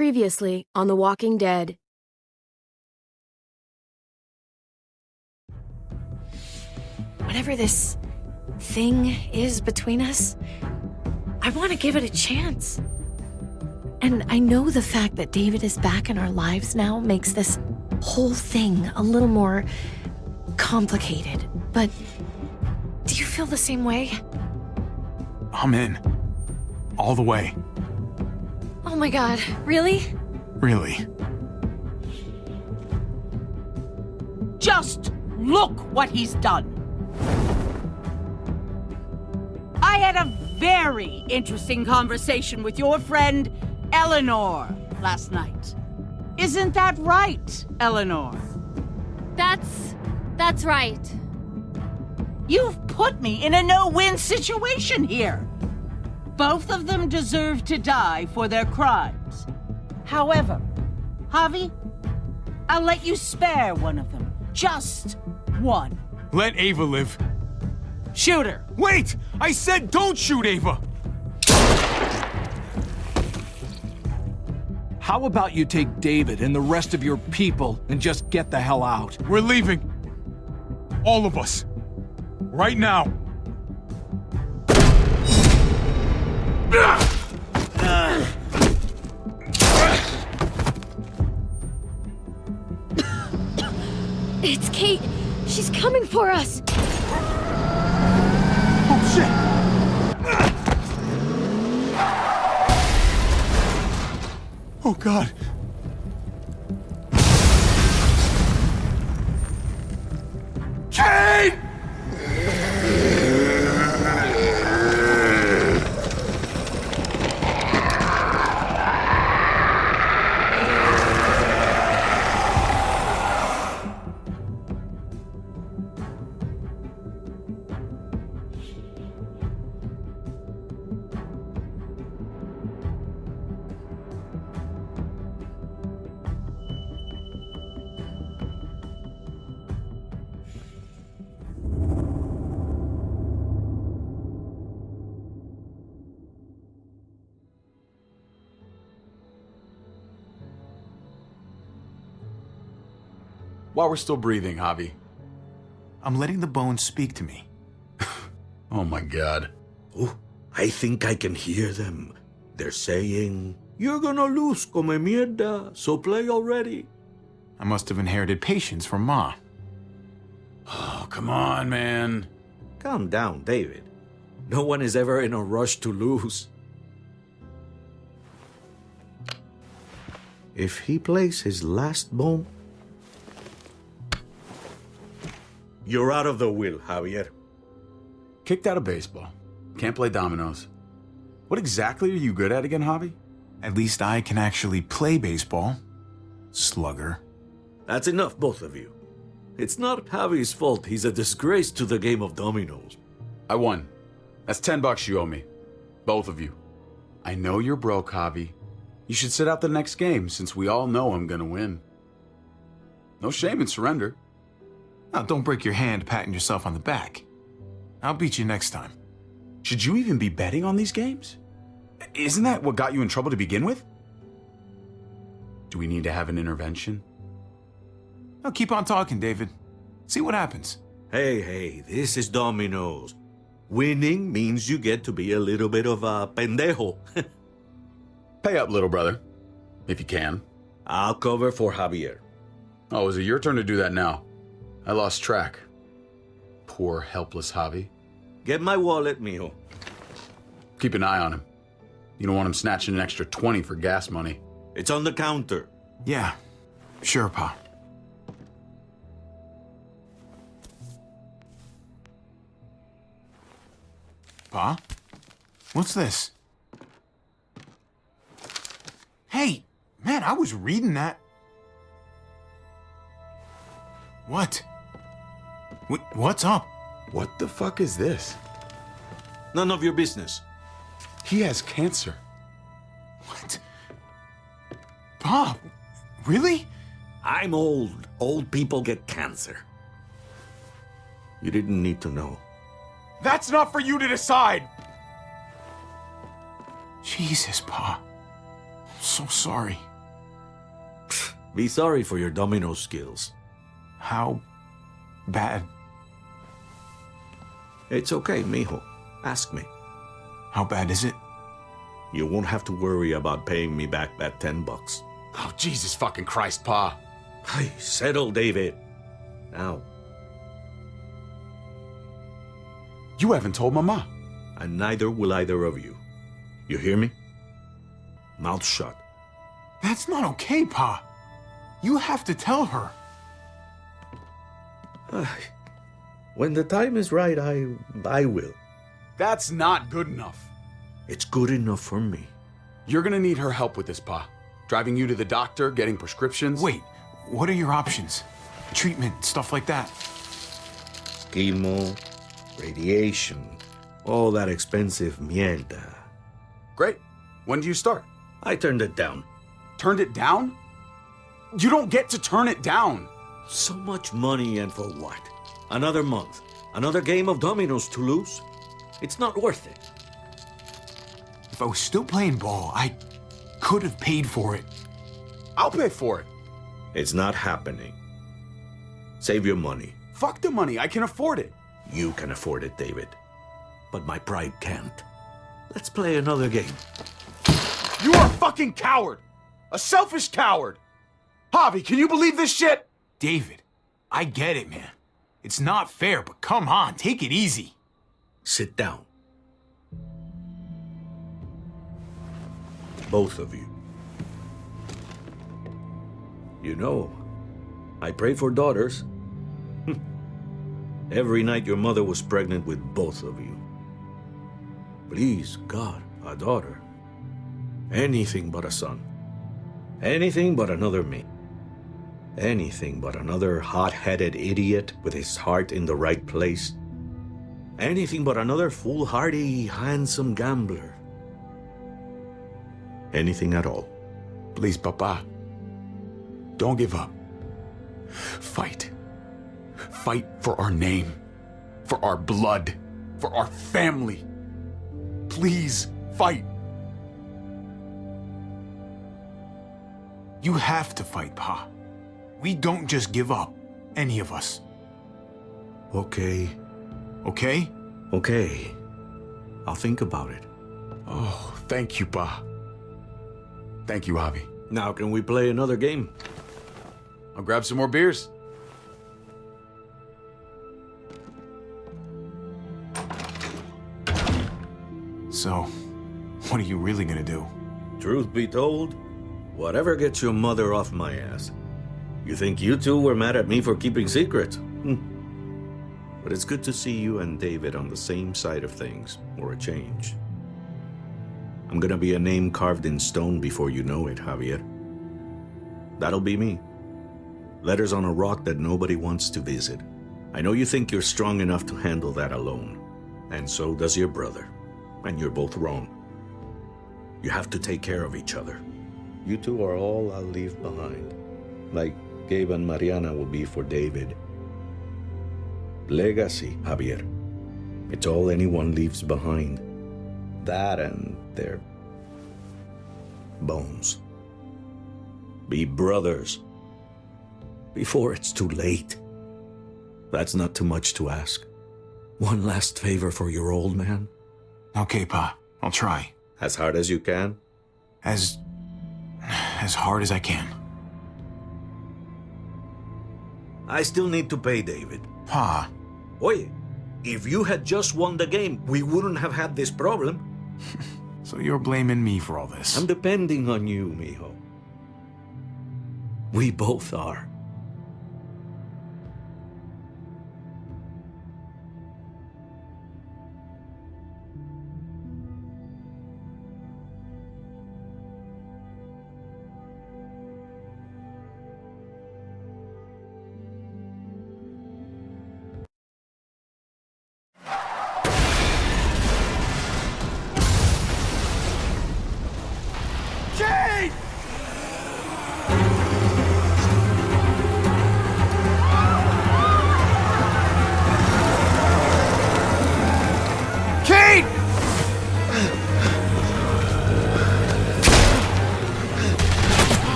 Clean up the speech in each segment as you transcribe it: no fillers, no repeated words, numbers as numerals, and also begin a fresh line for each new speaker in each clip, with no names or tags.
Previously on The Walking Dead. Whatever this thing is between us, I want to give it a chance. And I know the fact that David is back in our lives now makes this whole thing a little more complicated. But do you feel the same way?
I'm in. All the way.
Oh my god, really?
Really.
Just look what he's done. I had a very interesting conversation with your friend Eleanor last night. Isn't that right, Eleanor?
That's right.
You've put me in a no-win situation here. Both of them deserve to die for their crimes. However, Javi, I'll let you spare one of them. Just one.
Let Ava live.
Shoot her.
Wait! I said don't shoot Ava!
How about you take David and the rest of your people and just get the hell out?
We're leaving. All of us. Right now.
It's Kate. She's coming for us.
Oh, shit! Oh, God. Kate!
While we're still breathing, Javi.
I'm letting the bones speak to me.
Oh my god.
Oh, I think I can hear them. They're saying, "You're gonna lose, come mierda, so play already."
I must have inherited patience from Ma.
Oh, come on, man.
Calm down, David. No one is ever in a rush to lose. If he plays his last bone, you're out of the will, Javier.
Kicked out of baseball. Can't play dominoes. What exactly are you good at again, Javi?
At least I can actually play baseball. Slugger.
That's enough, both of you. It's not Javi's fault he's a disgrace to the game of dominoes.
I won. That's $10 you owe me. Both of you. I know you're broke, Javi. You should sit out the next game, since we all know I'm gonna win. No shame in surrender.
Now, don't break your hand patting yourself on the back. I'll beat you next time.
Should you even be betting on these games? Isn't that what got you in trouble to begin with? Do we need to have an intervention?
Now, keep on talking, David. See what happens.
Hey, this is dominoes. Winning means you get to be a little bit of a pendejo.
Pay up, little brother. If you can.
I'll cover for Javier.
Oh, is it your turn to do that now? I lost track. Poor, helpless Javi.
Get my wallet, mijo.
Keep an eye on him. You don't want him snatching an extra 20 for gas money.
It's on the counter.
Yeah, sure, Pa. Pa? What's this? Hey, man, I was reading that. What? What's up?
What the fuck is this?
None of your business.
He has cancer.
What? Pa, really?
I'm old. Old people get cancer. You didn't need to know.
That's not for you to decide! Jesus, Pa. I'm so sorry.
Be sorry for your domino skills.
How bad?
It's okay, mijo. Ask me.
How bad is it?
You won't have to worry about paying me back that $10.
Oh, Jesus fucking Christ, Pa.
Hey, settle, David. Now.
You haven't told Mama.
And neither will either of you. You hear me? Mouth shut.
That's not okay, Pa. You have to tell her.
When the time is right, I will.
That's not good enough.
It's good enough for me.
You're gonna need her help with this, Pa. Driving you to the doctor, getting prescriptions.
Wait, what are your options? Treatment, stuff like that.
Chemo, radiation, all that expensive mierda.
Great. When do you start?
I turned it down.
Turned it down? You don't get to turn it down.
So much money, and for what? Another month. Another game of dominoes to lose? It's not worth it.
If I was still playing ball, I could have paid for it.
I'll pay for it.
It's not happening. Save your money.
Fuck the money. I can afford it.
You can afford it, David. But my pride can't. Let's play another game.
You are a fucking coward. A selfish coward. Javi, can you believe this shit?
David, I get it, man. It's not fair, but come on, take it easy.
Sit down. Both of you. You know, I pray for daughters. Every night your mother was pregnant with both of you. Please, God, a daughter. Anything but a son. Anything but another me. Anything but another hot-headed idiot with his heart in the right place. Anything but another foolhardy, handsome gambler. Anything at all.
Please, Papa. Don't give up. Fight. Fight for our name. For our blood. For our family. Please, fight.
You have to fight, Pa. We don't just give up, any of us.
Okay.
Okay?
Okay. I'll think about it.
Oh, thank you, Pa. Thank you, Javi.
Now can we play another game?
I'll grab some more beers.
So, what are you really gonna do?
Truth be told, whatever gets your mother off my ass. You think you two were mad at me for keeping secrets? But it's good to see you and David on the same side of things, for a change. I'm gonna be a name carved in stone before you know it, Javier. That'll be me. Letters on a rock that nobody wants to visit. I know you think you're strong enough to handle that alone. And so does your brother. And you're both wrong. You have to take care of each other. You two are all I'll leave behind. Like Gabe and Mariana will be for David. Legacy, Javier. It's all anyone leaves behind. That and their bones. Be brothers. Before it's too late. That's not too much to ask. One last favor for your old man.
Okay, Pa. I'll try.
As hard as you can.
As hard as I can.
I still need to pay David.
Pa.
Oye, if you had just won the game, we wouldn't have had this problem.
So you're blaming me for all this?
I'm depending on you, mijo. We both are.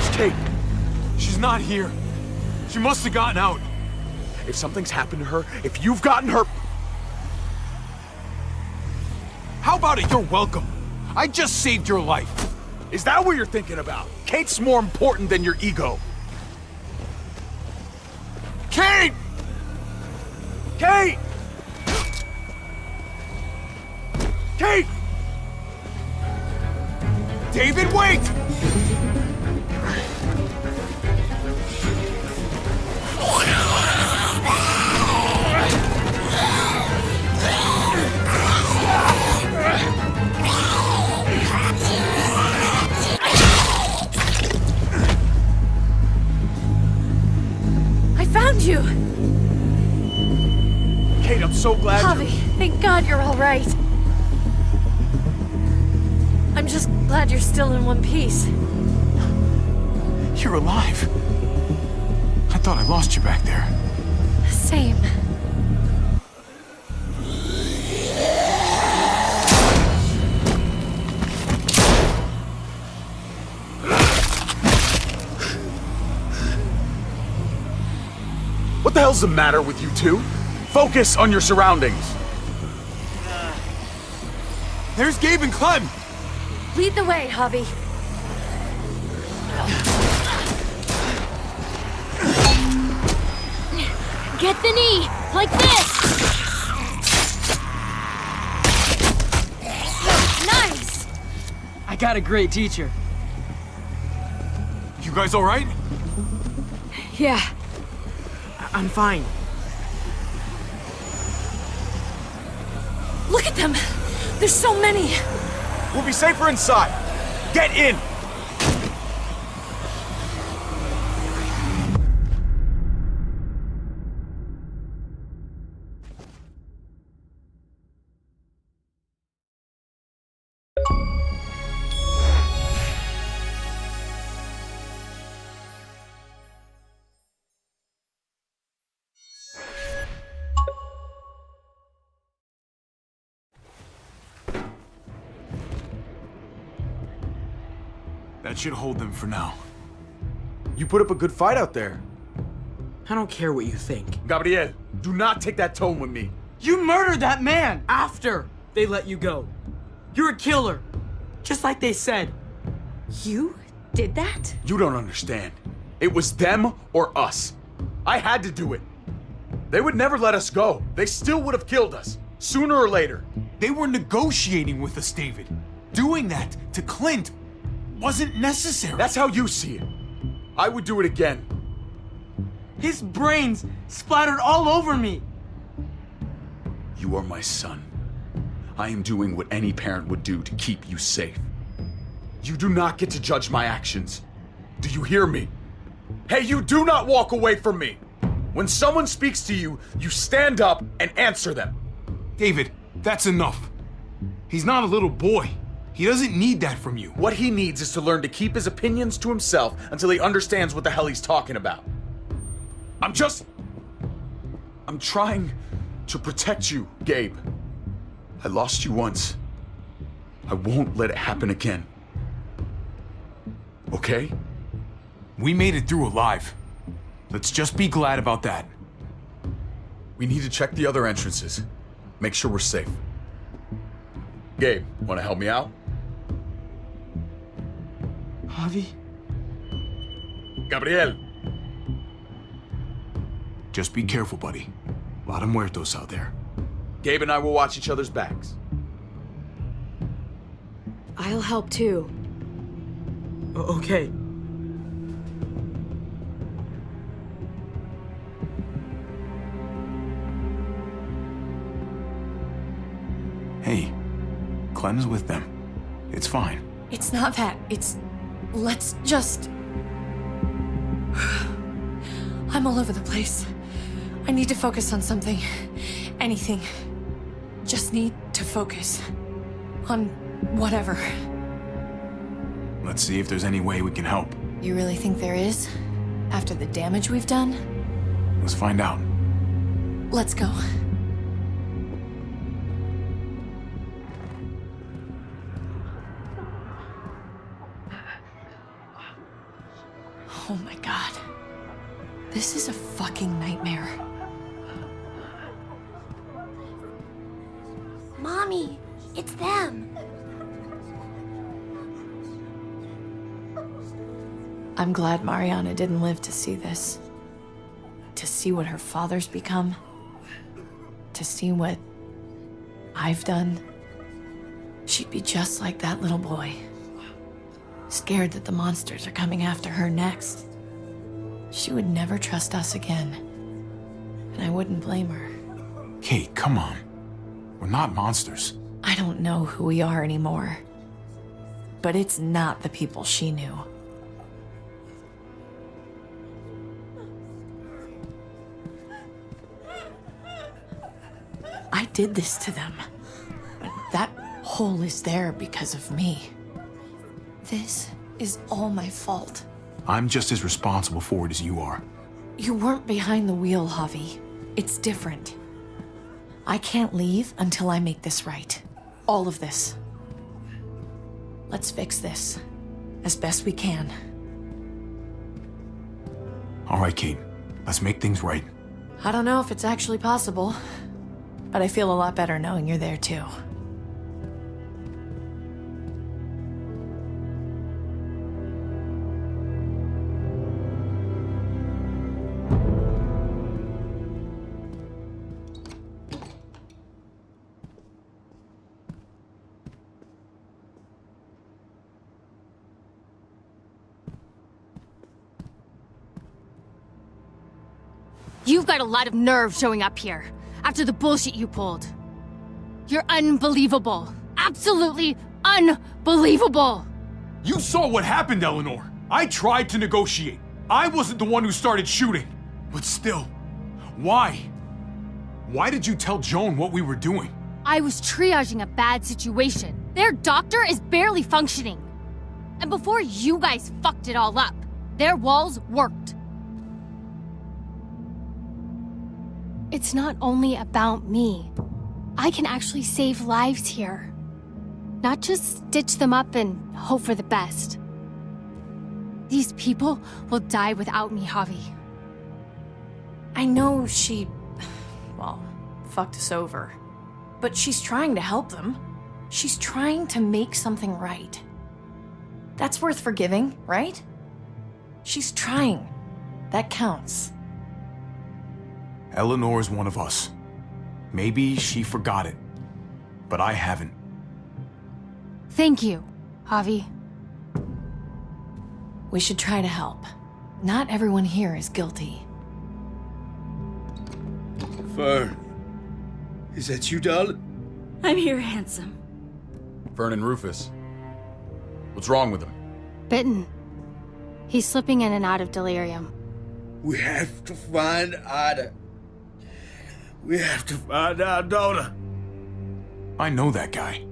Where's Kate? She's not here. She must have gotten out.
If something's happened to her, if you've gotten her...
How about it? You're welcome. I just saved your life.
Is that what you're thinking about? Kate's more important than your ego. Kate! Kate! Kate!
David, wait!
I found you!
Kate, I'm so glad
Javi, thank God you're all right. I'm just glad you're still in one piece.
You're alive. I thought I lost you back there.
Same.
What the hell's the matter with you two? Focus on your surroundings.
There's Gabe and Clem.
Lead the way, Javi. Get the knee, like this! Nice!
I got a great teacher.
You guys all right?
Yeah.
I'm fine.
Look at them! There's so many!
We'll be safer inside. Get in!
That should hold them for now.
You put up a good fight out there.
I don't care what you think.
Gabriel, do not take that tone with me.
You murdered that man after they let you go. You're a killer, just like they said.
You did that?
You don't understand. It was them or us. I had to do it. They would never let us go. They still would have killed us, sooner or later.
They were negotiating with us, David. Doing that to Clint wasn't necessary.
That's how you see it. I would do it again.
His brains splattered all over me.
You are my son. I am doing what any parent would do to keep you safe. You do not get to judge my actions. Do you hear me? Hey, you do not walk away from me. When someone speaks to you, you stand up and answer them.
David, that's enough. He's not a little boy. He doesn't need that from you.
What he needs is to learn to keep his opinions to himself until he understands what the hell he's talking about. I'm trying to protect you, Gabe. I lost you once. I won't let it happen again. Okay?
We made it through alive. Let's just be glad about that.
We need to check the other entrances. Make sure we're safe. Gabe, want to help me out?
Javi?
Gabriel!
Just be careful, buddy. A lot of muertos out there.
Gabe and I will watch each other's backs.
I'll help too.
Okay.
Hey, Clem's with them. It's fine.
It's not that. Let's just... I'm all over the place. I need to focus on something. Anything. Just need to focus. On whatever.
Let's see if there's any way we can help.
You really think there is? After the damage we've done?
Let's find out.
Let's go. Oh my god. This is a fucking nightmare.
Mommy, it's them.
I'm glad Mariana didn't live to see this. To see what her father's become. To see what I've done. She'd be just like that little boy. Scared that the monsters are coming after her next. She would never trust us again. And I wouldn't blame her.
Kate, come on. We're not monsters.
I don't know who we are anymore. But it's not the people she knew. I did this to them. That hole is there because of me. This is all my fault.
I'm just as responsible for it as you are.
You weren't behind the wheel, Javi. It's different. I can't leave until I make this right. All of this. Let's fix this. As best we can.
All right, Kate. Let's make things right.
I don't know if it's actually possible, but I feel a lot better knowing you're there too.
You've got a lot of nerve showing up here, after the bullshit you pulled. You're unbelievable. Absolutely unbelievable!
You saw what happened, Eleanor. I tried to negotiate. I wasn't the one who started shooting. But still, why? Why did you tell Joan what we were doing?
I was triaging a bad situation. Their doctor is barely functioning. And before you guys fucked it all up, their walls worked. It's not only about me. I can actually save lives here. Not just stitch them up and hope for the best. These people will die without me, Javi.
I know she, well, fucked us over. But she's trying to help them. She's trying to make something right. That's worth forgiving, right? She's trying. That counts.
Eleanor's one of us. Maybe she forgot it, but I haven't.
Thank you, Javi.
We should try to help. Not everyone here is guilty.
Fern, is that you, darling?
I'm here, handsome.
Fern and Rufus. What's wrong with him?
Bitten. He's slipping in and out of delirium.
We have to find Ada. We have to find our daughter.
I know that guy.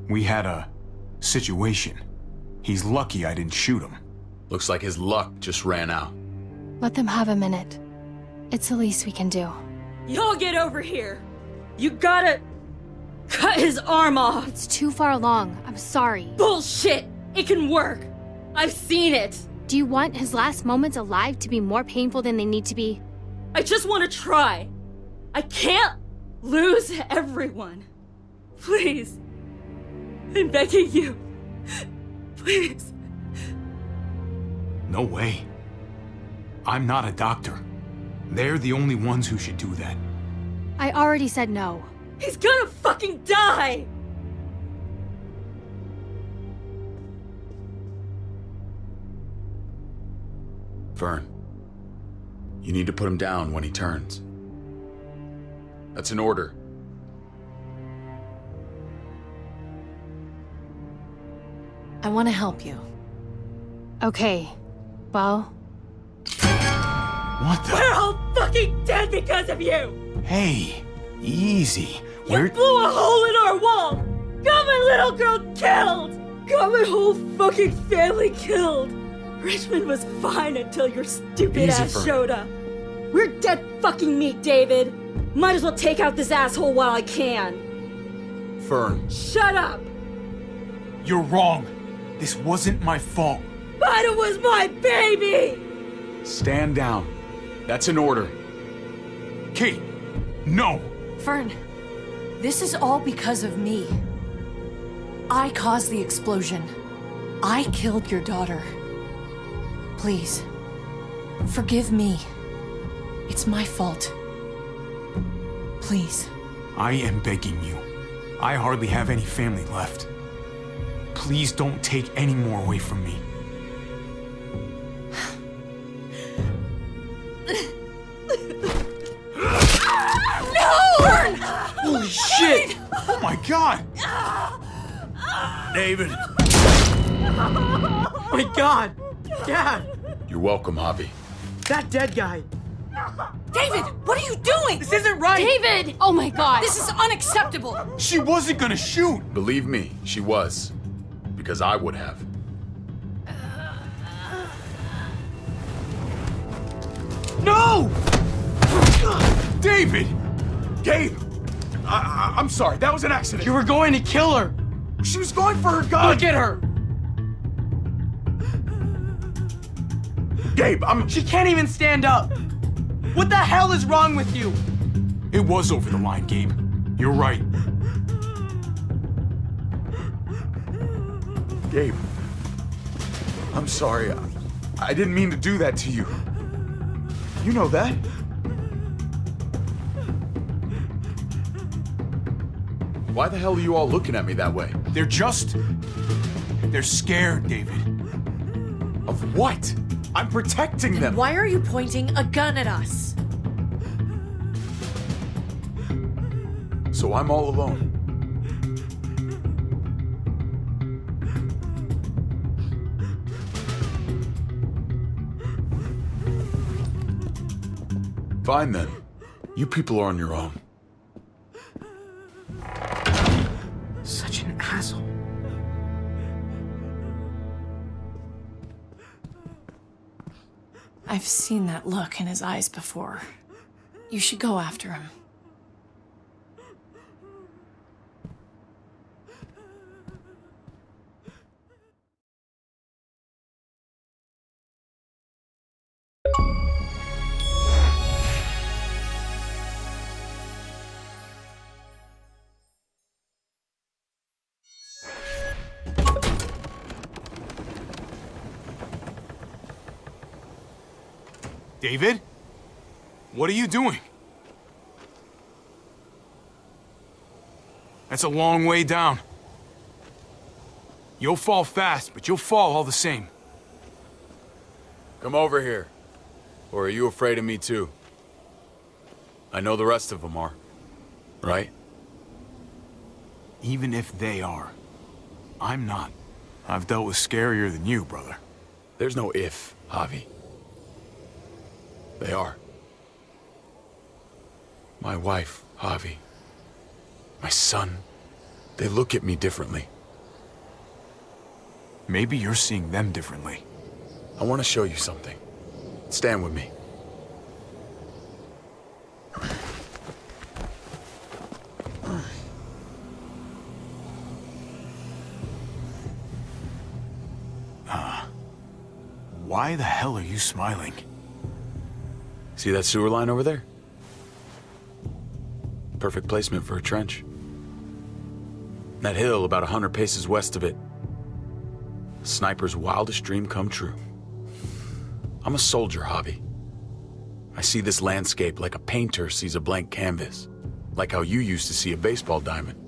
We had a situation. He's lucky I didn't shoot him.
Looks like his luck just ran out.
Let them have a minute. It's the least we can do.
Y'all get over here. You gotta cut his arm off.
It's too far along. I'm sorry.
Bullshit. It can work. I've seen it.
Do you want his last moments alive to be more painful than they need to be?
I just want to try. I can't lose everyone. Please. I'm begging you. Please.
No way. I'm not a doctor. They're the only ones who should do that.
I already said no.
He's gonna fucking die!
Fern, you need to put him down when he turns. That's an order.
I want to help you.
Okay. Well,
What the?
We're all fucking dead because of you!
Hey, easy.
You blew a hole in our wall! Got my little girl killed! Got my whole fucking family killed! Richmond was fine until your stupid
Easy,
ass
Fern.
showed up. We're dead fucking meat, David! Might as well take out this asshole while I can.
Fern,
Shut up!
You're wrong. This wasn't my fault.
Ida was my baby!
Stand down. That's an order.
Kate, no!
Fern, this is all because of me. I caused the explosion. I killed your daughter. Please, forgive me. It's my fault. Please.
I am begging you. I hardly have any family left. Please don't take any more away from me.
Holy shit!
Oh my God!
David.
Oh my god! Dad!
You're welcome, Javi.
That dead guy!
David, what are you doing?
This isn't right!
David! Oh my god!
This is unacceptable.
She wasn't gonna shoot!
Believe me, she was. Because I would have.
No!
David!
Gabe! I'm sorry, that was an accident.
You were going to kill her!
She was going for her gun!
Look at her!
Gabe,
She can't even stand up! What the hell is wrong with you?
It was over the line, Gabe. You're right.
Gabe. I'm sorry. I didn't mean to do that to you. You know that. Why the hell are you all looking at me that way?
They're scared, David.
Of what? I'm protecting them.
Why are you pointing a gun at us?
So I'm all alone. Fine then. You people are on your own.
Such an asshole.
I've seen that look in his eyes before. You should go after him.
David? What are you doing? That's a long way down. You'll fall fast, but you'll fall all the same.
Come over here. Or are you afraid of me too? I know the rest of them are. Right?
Even if they are, I'm not. I've dealt with scarier than you, brother.
There's no if, Javi. They are. My wife, Javi. My son. They look at me differently.
Maybe you're seeing them differently.
I want to show you something. Stand with me.
Why the hell are you smiling?
See that sewer line over there? Perfect placement for a trench. That hill about 100 paces west of it. A sniper's wildest dream come true. I'm a soldier, Javi. I see this landscape like a painter sees a blank canvas. Like how you used to see a baseball diamond.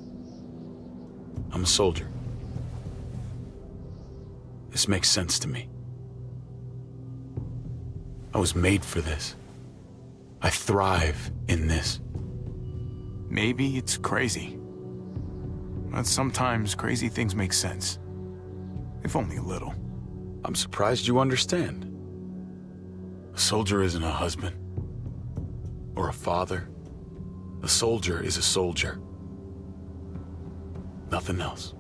I'm a soldier. This makes sense to me. I was made for this. I thrive in this.
Maybe it's crazy. But sometimes crazy things make sense. If only a little.
I'm surprised you understand. A soldier isn't a husband. Or a father. A soldier is a soldier. Nothing else.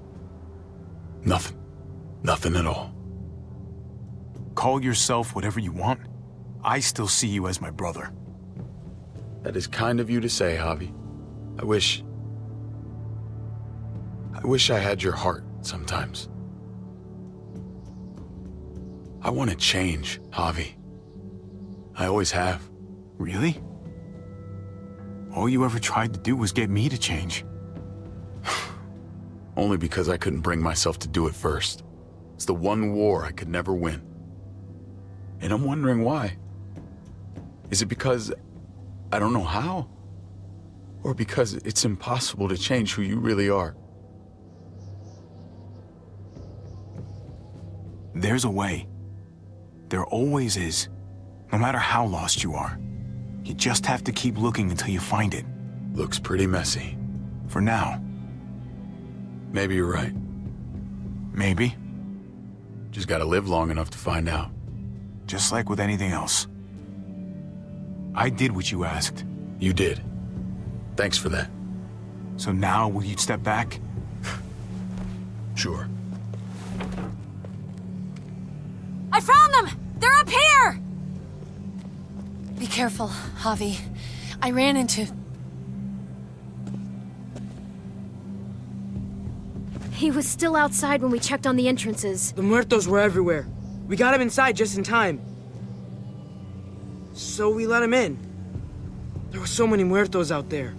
Nothing. Nothing at all.
Call yourself whatever you want. I still see you as my brother.
That is kind of you to say, Javi. I wish I had your heart sometimes.
I want to change, Javi. I always have.
Really? All you ever tried to do was get me to change.
Only because I couldn't bring myself to do it first. It's the one war I could never win. And I'm wondering why. Is it because I don't know how? Or because it's impossible to change who you really are?
There's a way. There always is. No matter how lost you are. You just have to keep looking until you find it.
Looks pretty messy.
For now.
Maybe you're right.
Maybe.
Just gotta live long enough to find out.
Just like with anything else. I did what you asked.
You did. Thanks for that.
So now, will you step back?
Sure.
I found them! They're up here! Be careful, Javi. I ran into...
He was still outside when we checked on the entrances.
The muertos were everywhere. We got him inside just in time. So we let him in. There were so many muertos out there.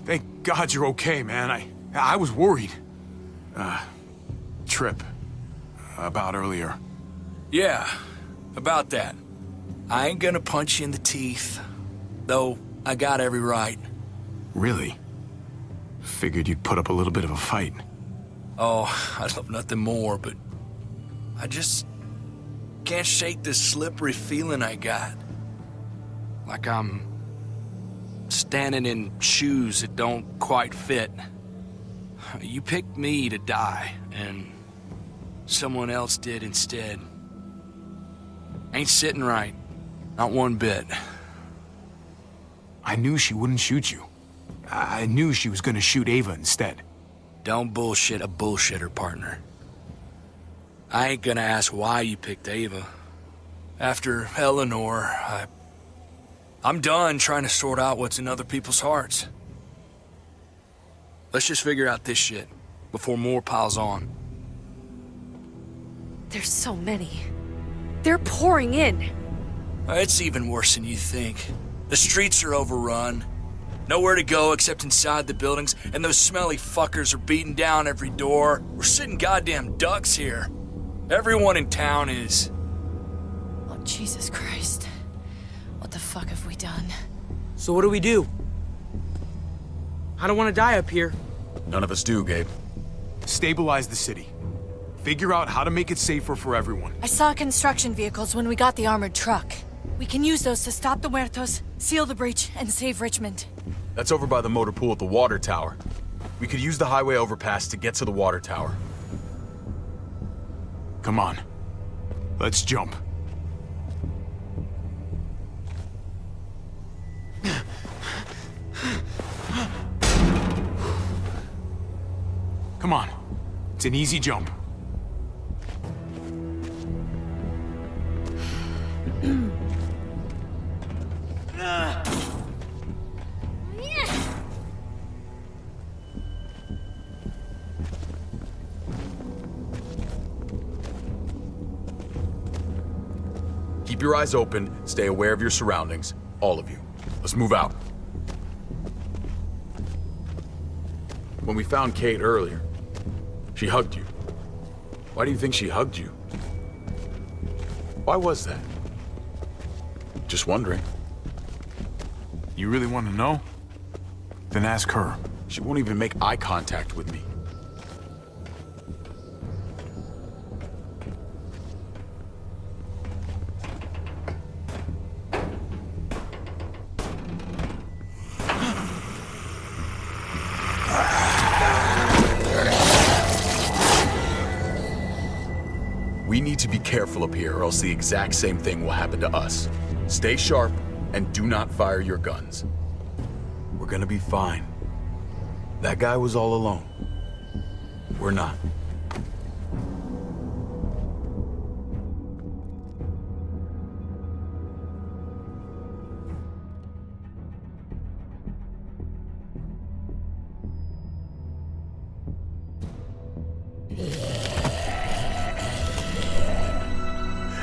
Thank God you're okay, man. I was worried. Trip. About earlier.
Yeah, about that. I ain't gonna punch you in the teeth. Though, I got every right.
Really? Figured you'd put up a little bit of a fight.
Oh, I'd love nothing more, but... I just... can't shake this slippery feeling I got. Like I'm... standing in shoes that don't quite fit. You picked me to die, and... someone else did instead. Ain't sitting right. Not one bit.
I knew she wouldn't shoot you. I knew she was gonna shoot Ava instead.
Don't bullshit a bullshitter, partner. I ain't gonna ask why you picked Ava. After Eleanor, I'm done trying to sort out what's in other people's hearts. Let's just figure out this shit before more piles on.
There's so many. They're pouring in.
It's even worse than you think. The streets are overrun. Nowhere to go except inside the buildings, and those smelly fuckers are beating down every door. We're sitting goddamn ducks here. Everyone in town is.
Oh, Jesus Christ. What the fuck have we done?
So what do we do? I don't want to die up here.
None of us do, Gabe.
Stabilize the city. Figure out how to make it safer for everyone.
I saw construction vehicles when we got the armored truck. We can use those to stop the muertos, seal the breach, and save Richmond.
That's over by the motor pool at the water tower. We could use the highway overpass to get to the water tower.
Come on. Let's jump. Come on. It's an easy jump.
Keep your eyes open, stay aware of your surroundings. All of you. Let's move out. When we found Kate earlier, she hugged you. Why do you think she hugged you? Why was that? Just wondering.
You really want to know? Then ask her.
She won't even make eye contact with me. We need to be careful up here, or else the exact same thing will happen to us. Stay sharp, and do not fire your guns. We're gonna be fine. That guy was all alone. We're not.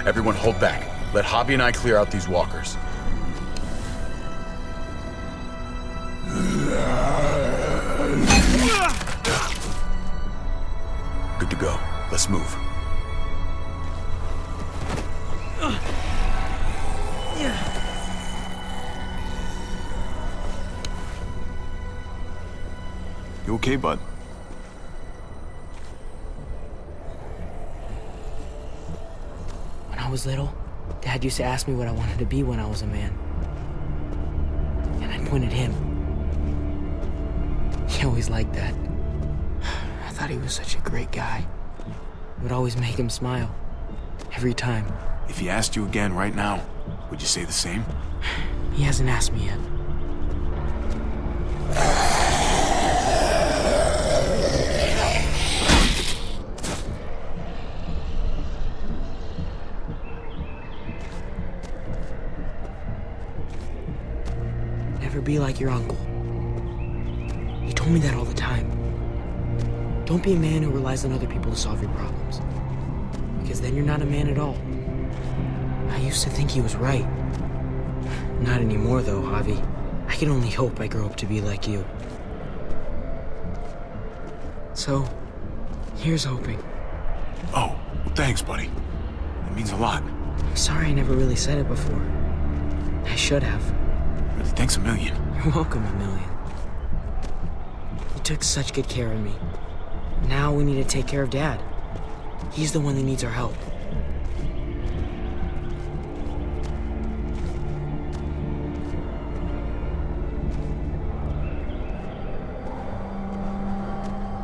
Everyone hold back. Let Hobby and I clear out these walkers. Good to go. Let's move.
You okay, bud?
When I was little, Dad used to ask me what I wanted to be when I was a man. And I'd point at him. He always liked that. I thought he was such a great guy. It would always make him smile. Every time.
If he asked you again right now, would you say the same?
He hasn't asked me yet. Never be like your uncle. He told me that all the time. Don't be a man who relies on other people to solve your problems. Because then you're not a man at all. I used to think he was right. Not anymore, though, Javi. I can only hope I grow up to be like you. So, here's hoping.
Oh, well, thanks, buddy. That means a lot.
I'm sorry I never really said it before. I should have.
Really, thanks a million.
You're welcome, a million. You took such good care of me. Now we need to take care of Dad. He's the one that needs our help.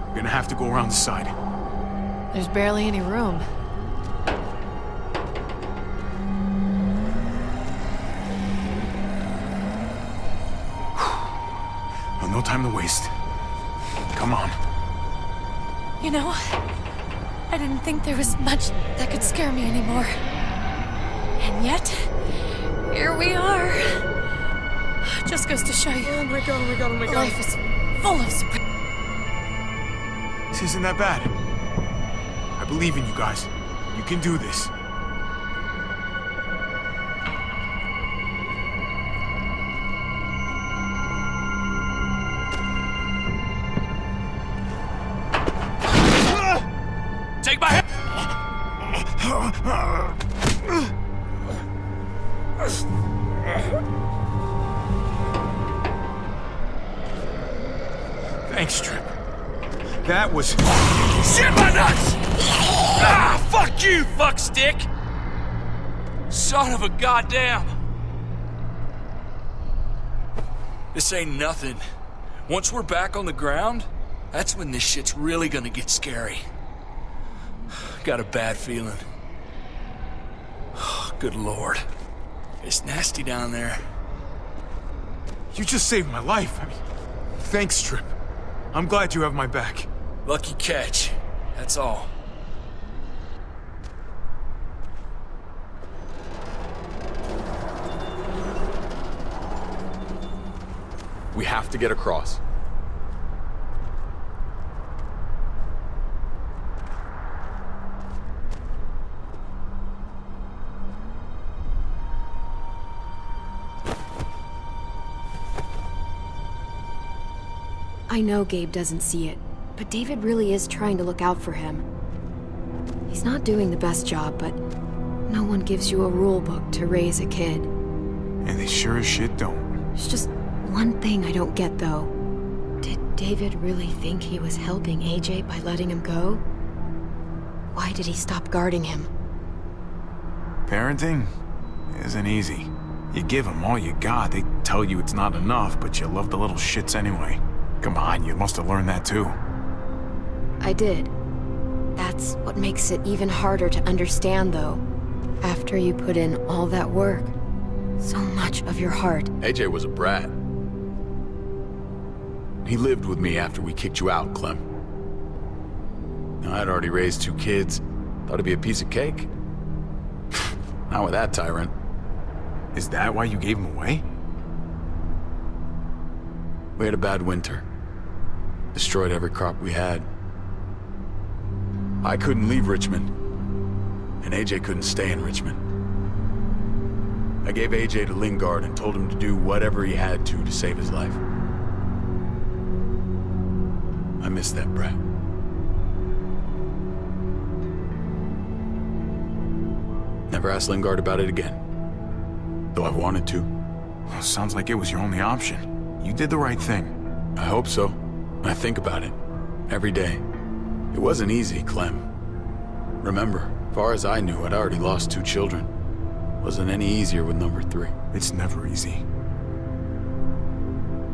We're gonna have to go around the side.
There's barely any room.
Well, no time to waste. Come on.
You know, I didn't think there was much that could scare me anymore. And yet, here we are. Just goes to show you.
Oh my god, oh my god, oh my god.
Life is full of surprises.
This isn't that bad. I believe in you guys. You can do this.
Take my hand!
Thanks, Trip. That was...
Shit, my nuts! Ah, fuck you, fuckstick! Son of a goddamn! This ain't nothing. Once we're back on the ground, that's when this shit's really gonna get scary. Got a bad feeling. Good lord. It's nasty down there.
You just saved my life. I mean, thanks, Trip. I'm glad you have my back.
Lucky catch. That's all.
We have to get across.
I know Gabe doesn't see it, but David really is trying to look out for him. He's not doing the best job, but no one gives you a rule book to raise a kid.
And they sure as shit don't.
There's just one thing I don't get, though. Did David really think he was helping AJ by letting him go? Why did he stop guarding him?
Parenting isn't easy. You give them all you got. They tell you it's not enough, but you love the little shits anyway. Come on, you must have learned that too.
I did. That's what makes it even harder to understand, though. After you put in all that work, so much of your heart.
AJ was a brat. He lived with me after we kicked you out, Clem. Now, I'd already raised 2 kids. Thought it'd be a piece of cake. Not with that tyrant.
Is that why you gave him away?
We had a bad winter. Destroyed every crop we had. I couldn't leave Richmond.
and AJ couldn't stay in Richmond. I gave AJ to Lingard and told him to do whatever he had to save his life. I miss that brat. Never asked Lingard about it again, though I wanted to.
Well, sounds like it was your only option. You did the right thing.
I hope so. I think about it every day. It wasn't easy, Clem. Remember, far as I knew, I'd already lost 2 children. Wasn't any easier with number 3.
It's never easy.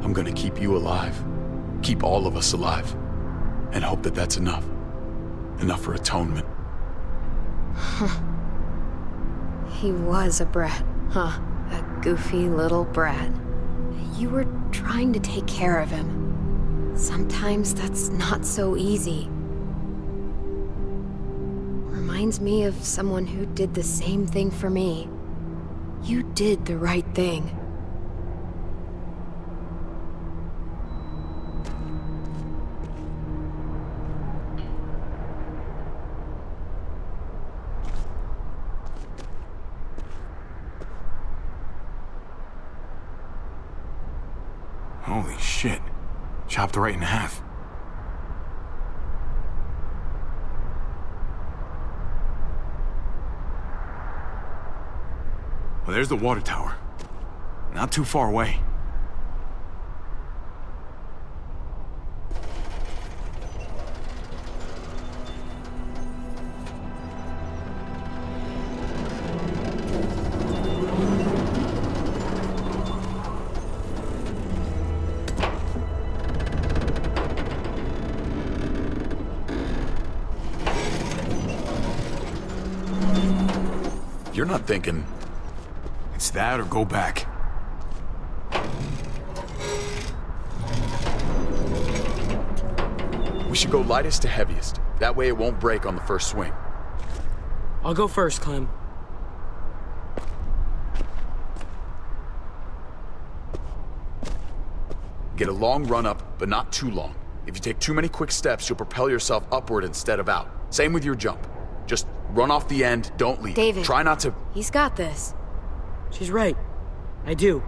I'm gonna keep you alive. Keep all of us alive. And hope that that's enough. Enough for atonement.
He was a brat, huh? A goofy little brat. You were trying to take care of him. Sometimes that's not so easy. Reminds me of someone who did the same thing for me. You did the right thing.
Holy shit. Chopped right in half. Well, there's the water tower. Not too far away.
You're not thinking...
It's that or go back.
We should go lightest to heaviest. That way it won't break on the first swing.
I'll go first, Clem.
Get a long run up, but not too long. If you take too many quick steps, you'll propel yourself upward instead of out. Same with your jump. Just run off the end, don't leave.
David.
Try not to...
He's got this.
She's right. I do.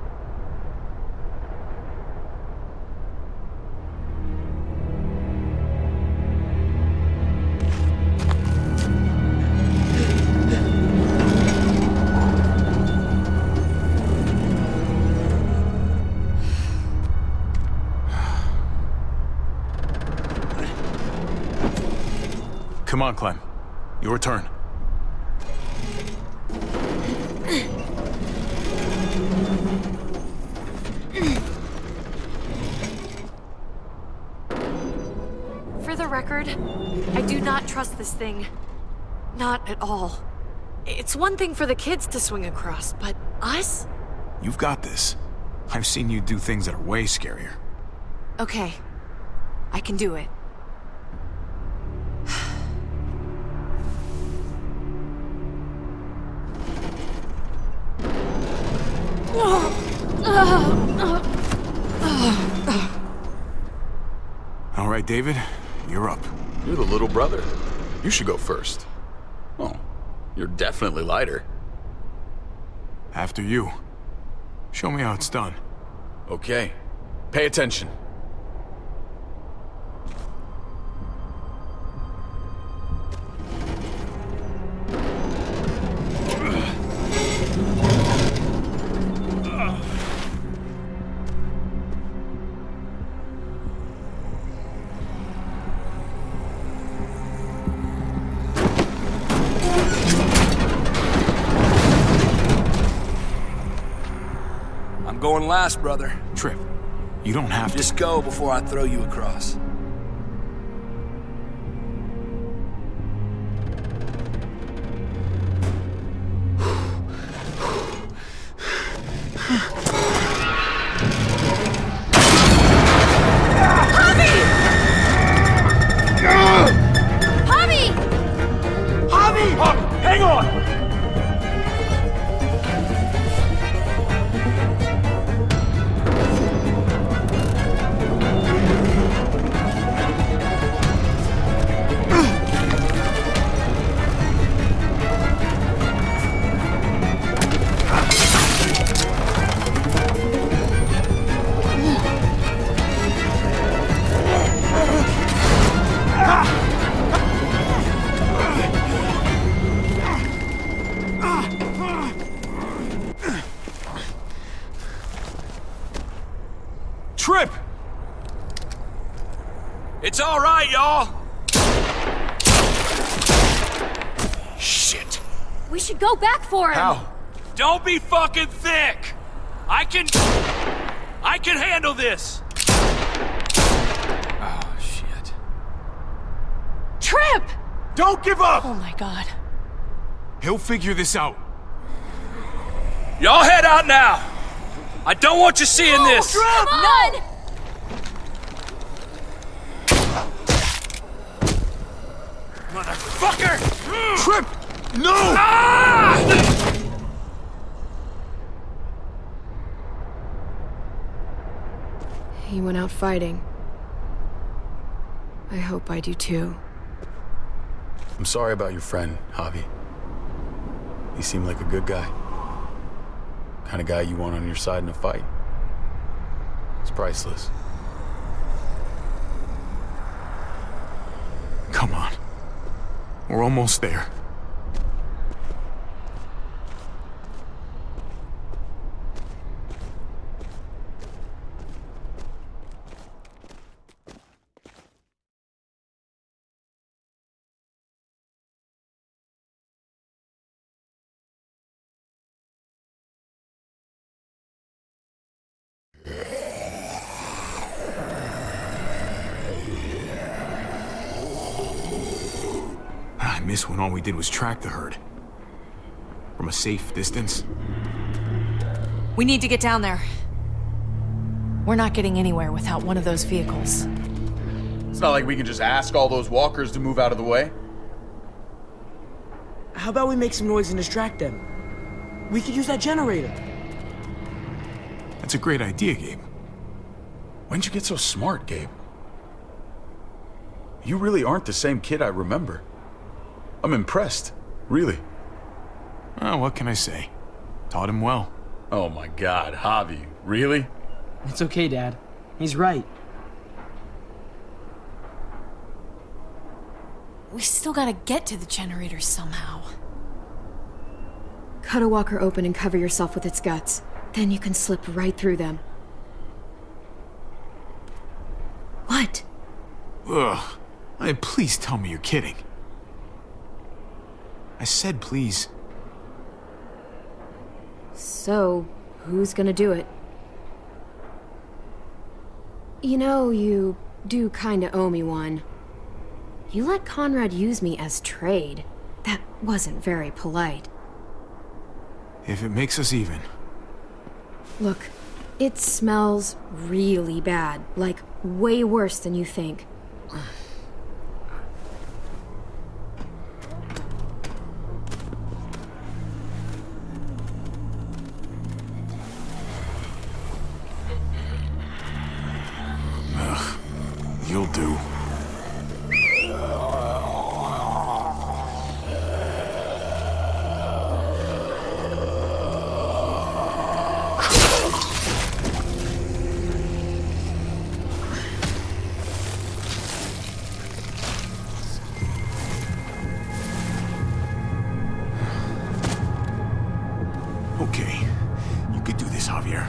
Come on, Clem. Your turn.
For the record, I do not trust this thing. Not at all. It's one thing for the kids to swing across, but us?
You've got this. I've seen you do things that are way scarier.
Okay. I can do it.
All right, David, you're up.
You're the little brother. You should go first. Oh, you're definitely lighter.
After you. Show me how it's done.
Okay. Pay attention.
Going last, brother.
Trip, you don't have to.
Just go before I throw you across.
Hang on! Trip!
It's all right, y'all.
Shit.
We should go back for him!
How?
Don't be fucking thick. I can handle this. Oh, shit.
Trip!
Don't give up!
Oh my god.
He'll figure this out.
Y'all head out now. I don't want you seeing this.
Come on!
Motherfucker!
Trip! No!
Ah!
He went out fighting. I hope I do too.
I'm sorry about your friend, Javi. He seemed like a good guy. Kind of guy you want on your side in a fight. It's priceless.
Come on. We're almost there. I miss when all we did was track the herd. From a safe distance.
We need to get down there. We're not getting anywhere without one of those vehicles.
It's not like we can just ask all those walkers to move out of the way.
How about we make some noise and distract them? We could use that generator.
That's a great idea, Gabe.
When'd you get so smart, Gabe? You really aren't the same kid I remember. I'm impressed, really.
Oh, what can I say? Taught him well.
Oh my God, Javi, really?
It's okay, Dad. He's right.
We still gotta get to the generator somehow.
Cut a walker open and cover yourself with its guts. Then you can slip right through them. What?
Ugh. Please tell me you're kidding. I said please.
So, who's gonna do it? You know, you do kinda owe me one. You let Conrad use me as trade. That wasn't very polite.
If it makes us even.
Look, it smells really bad. Like, way worse than you think.
You'll do. Okay, you could do this, Javier.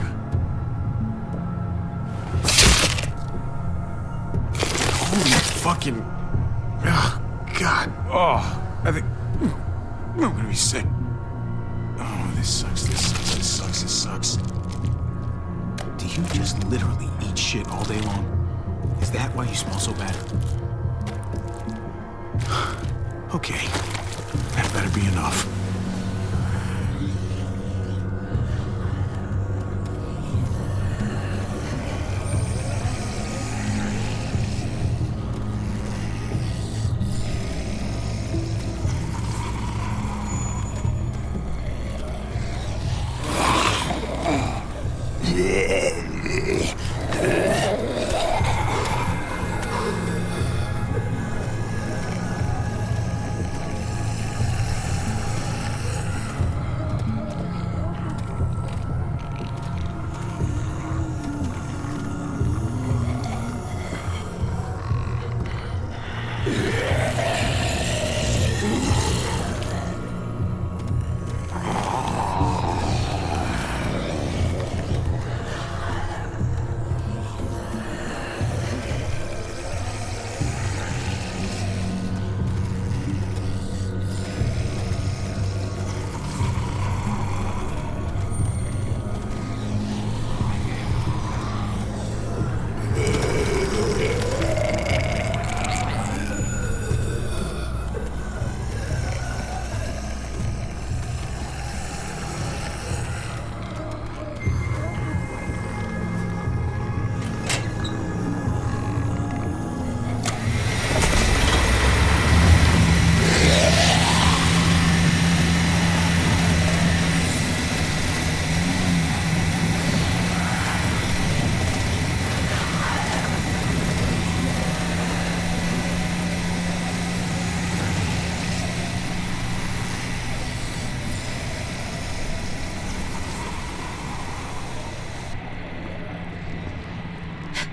Holy fucking... Oh, God. Oh, I think... I'm gonna be sick. Oh, this sucks, this sucks, this sucks, this sucks. Do you just literally eat shit all day long? Is that why you smell so bad? Okay, that better be enough.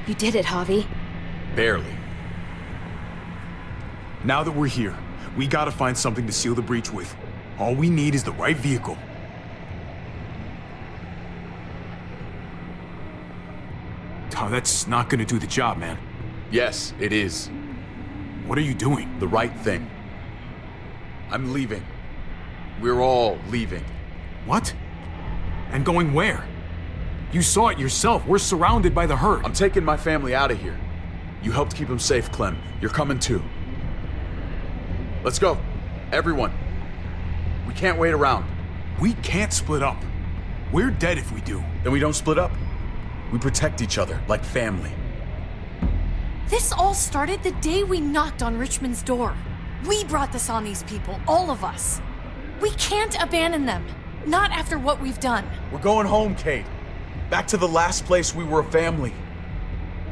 You did it, Javi.
Barely.
Now that we're here, we gotta find something to seal the breach with. All we need is the right vehicle. Oh, that's not gonna do the job, man.
Yes, it is.
What are you doing?
The right thing. I'm leaving. We're all leaving.
What? And going where? You saw it yourself. We're surrounded by the herd.
I'm taking my family out of here. You helped keep them safe, Clem. You're coming too. Let's go. Everyone. We can't wait around.
We can't split up. We're dead if we do.
Then we don't split up. We protect each other like family.
This all started the day we knocked on Richmond's door. We brought this on these people, all of us. We can't abandon them. Not after what we've done.
We're going home, Kate. Back to the last place we were a family.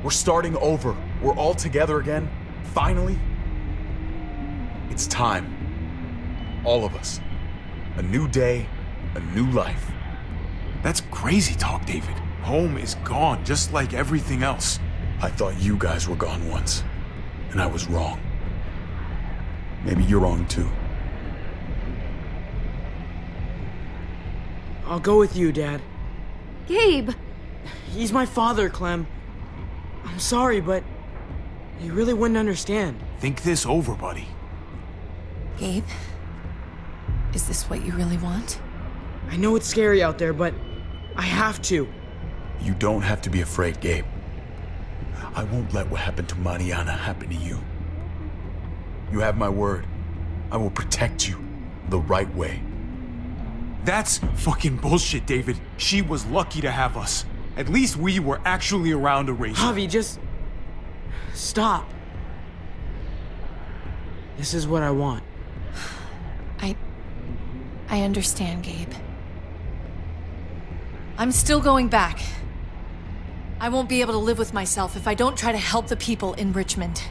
We're starting over. We're all together again. Finally. It's time. All of us. A new day, a new life.
That's crazy talk, David. Home is gone, just like everything else.
I thought you guys were gone once, and I was wrong. Maybe you're wrong too.
I'll go with you, Dad.
Gabe!
He's my father, Clem. I'm sorry, but you really wouldn't understand.
Think this over, buddy.
Gabe, is this what you really want?
I know it's scary out there, but I have to.
You don't have to be afraid, Gabe. I won't let what happened to Mariana happen to you. You have my word. I will protect you the right way.
That's fucking bullshit, David. She was lucky to have us. At least we were actually around to raise her.
Javi, just stop. This is what I want.
I understand, Gabe. I'm still going back. I won't be able to live with myself if I don't try to help the people in Richmond.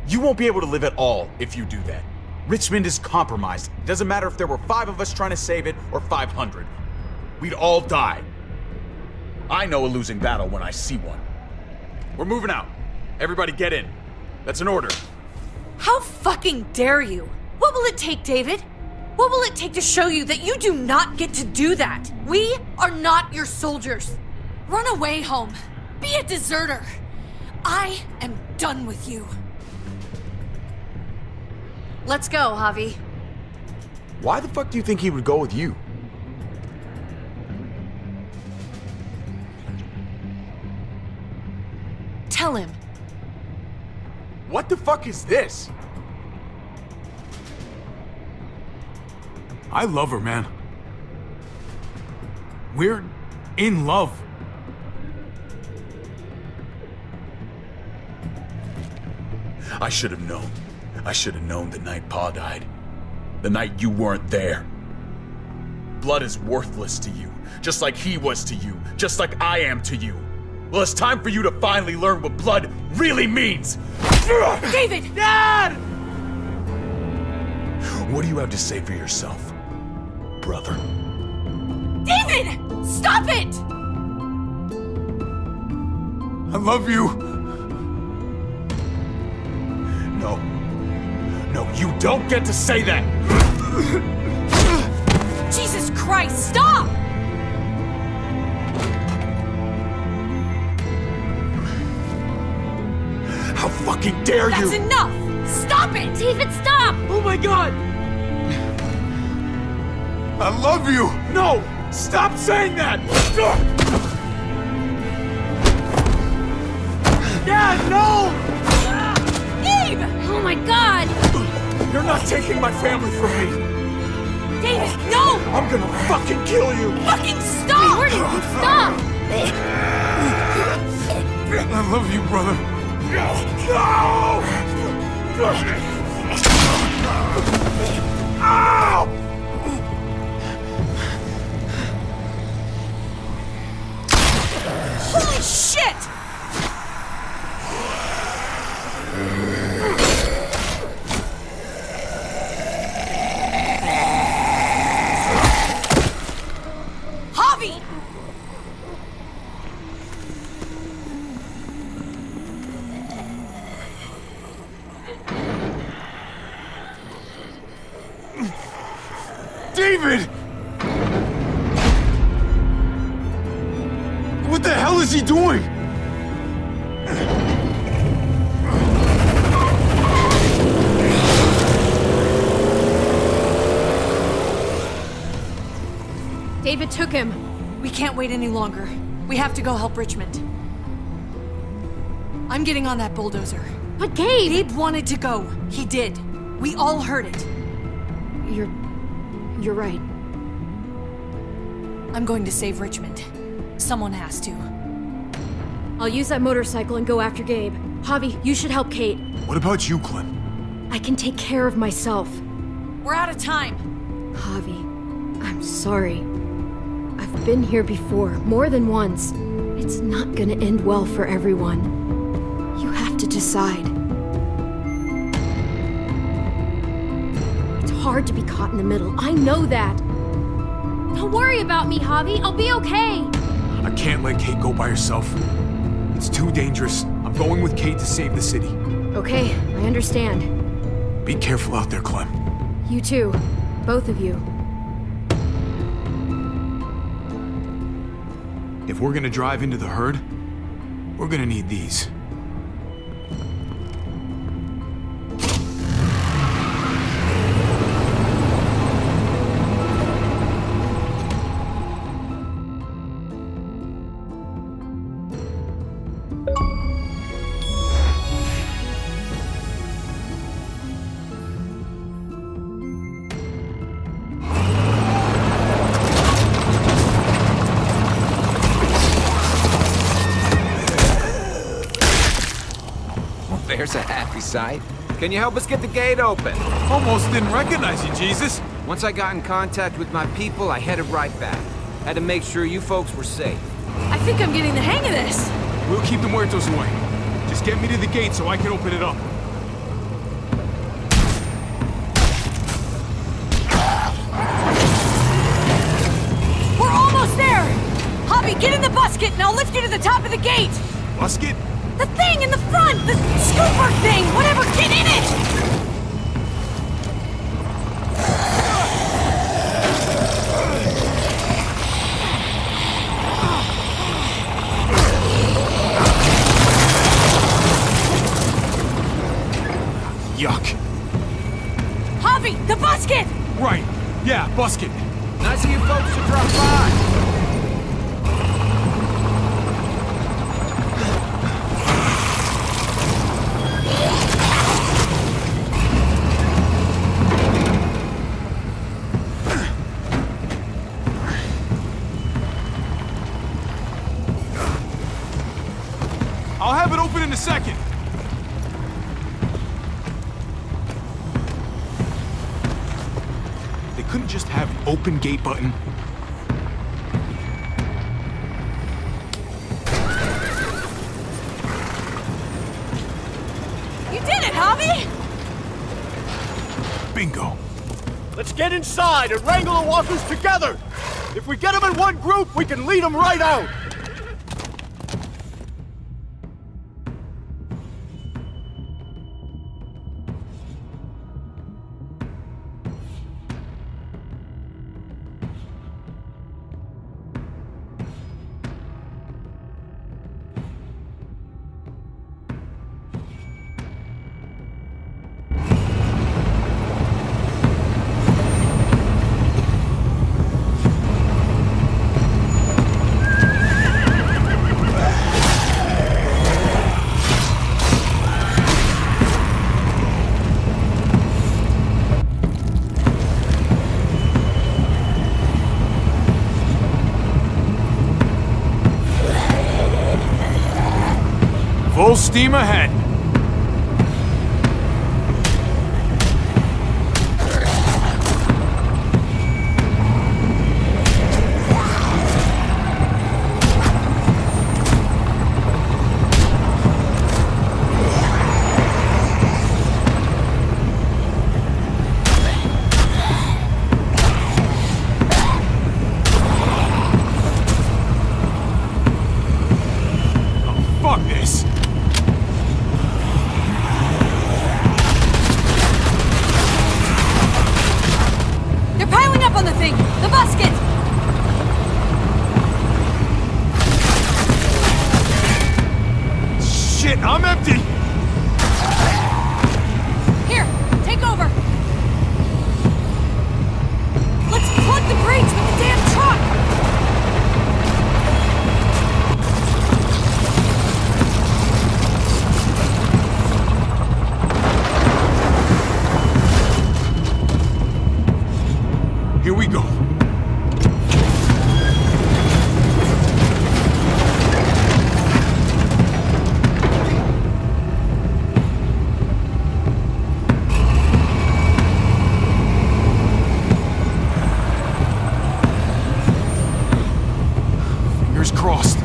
You won't be able to live at all if you do that. Richmond is compromised. It doesn't matter if there were 5 of us trying to save it or 500. We'd all die. I know a losing battle when I see one. We're moving out. Everybody get in. That's an order.
How fucking dare you? What will it take, David? What will it take to show you that you do not get to do that? We are not your soldiers. Run away home. Be a deserter. I am done with you. Let's go, Javi.
Why the fuck do you think he would go with you?
Tell him.
What the fuck is this?
I love her, man. We're in love.
I should have known. I should have known the night Pa died. The night you weren't there. Blood is worthless to you, just like he was to you, just like I am to you. Well, it's time for you to finally learn what blood really means.
David!
Dad! What do you have to say for yourself, brother?
David! Stop it!
I love you.
No. No, you don't get to say that!
Jesus Christ, stop!
How fucking dare you!
That's enough! Stop it!
David, stop!
Oh my god!
I love you.
No! Stop saying that!
Dad, no!
Gabe!
Oh my god!
You're not taking my family from me!
David, no!
I'm gonna fucking kill you!
Fucking stop!
Morty, stop!
I love you, brother.
No! Ow!
Holy shit! Javi!
David! What the hell is he doing?
David took him.
We can't wait any longer. We have to go help Richmond. I'm getting on that bulldozer.
But Gabe!
Gabe wanted to go. He did. We all heard it.
You're right.
I'm going to save Richmond. Someone has to.
I'll use that motorcycle and go after Gabe. Javi, you should help Kate.
What about you, Clem?
I can take care of myself.
We're out of time.
Javi, I'm sorry. I've been here before, more than once. It's not gonna end well for everyone. You have to decide. It's hard to be caught in the middle. I know that. Don't worry about me, Javi. I'll be okay.
I can't let Kate go by herself. It's too dangerous. I'm going with Kate to save the city.
Okay, I understand.
Be careful out there, Clem.
You too. Both of you.
If we're gonna drive into the herd, we're gonna need these.
There's a happy sight. Can you help us get the gate open?
Almost didn't recognize you, Jesus.
Once I got in contact with my people, I headed right back. Had to make sure you folks were safe.
I think I'm getting the hang of this.
We'll keep the muertos away. Just get me to the gate so I can open it up.
We're almost there! Javi, get in the busket and I'll lift you to the top of the gate!
Busket?
The thing in the front! The scooper thing! Whatever, get in it!
Yuck.
Javi, the busket!
Right. Yeah, busket.
Nice of you folks to drop by.
I'll have it open in a second. They couldn't just have an open gate button.
You did it, Javi!
Bingo.
Let's get inside and wrangle the walkers together! If we get them in one group, we can lead them right out!
Full steam ahead. Oh, fuck this.
They're piling up on the thing!
I'm empty!
Here, take over. Let's flood the breach with the damn truck!
Here we go. Fingers crossed.